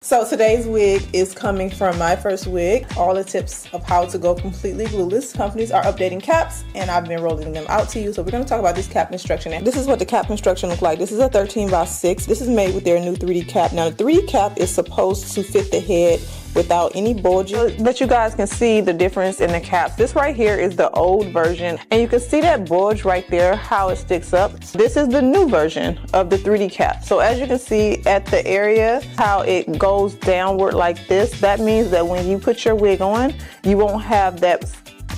So today's wig is coming from Myfirstwig. All the tips of how to go completely glueless. Companies are updating caps and I've been rolling them out to you. So we're going to talk about this cap construction. And this is what the cap construction looks like. This is a 13x6. This is made with their new 3D cap. Now the 3D cap is supposed to fit the head without any bulging, but you guys can see the difference in the caps. This right here is the old version and you can see that bulge right there, how it sticks up. This is the new version of the 3D cap. So as you can see at the area how it goes downward like this, that means that when you put your wig on, you won't have that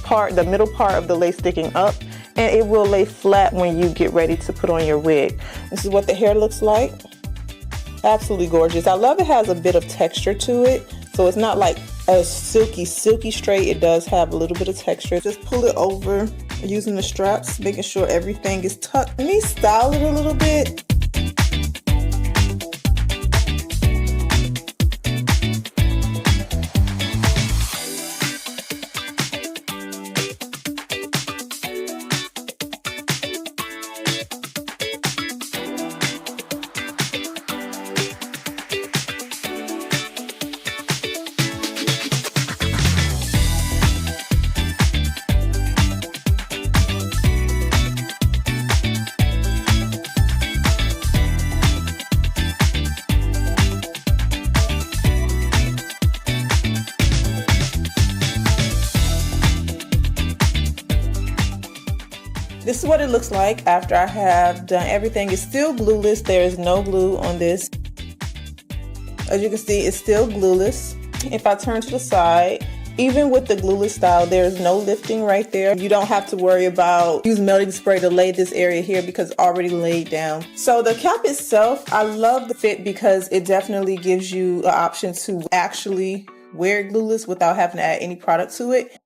part, the middle part of the lace sticking up, and it will lay flat when you get ready to put on your wig. This is what the hair looks like. Absolutely gorgeous. I love it has a bit of texture to it. So it's not like a silky straight. It does have a little bit of texture. Just pull it over using the straps, making sure everything is tucked. Let me style it a little bit. This is what it looks like after I have done everything. It's still glueless. There is no glue on this. As you can see, it's still glueless. If I turn to the side, even with the glueless style, there is no lifting right there. You don't have to worry about using melting spray to lay this area here because it's already laid down. So the cap itself, I love the fit because it definitely gives you an option to actually wear it glueless without having to add any product to it.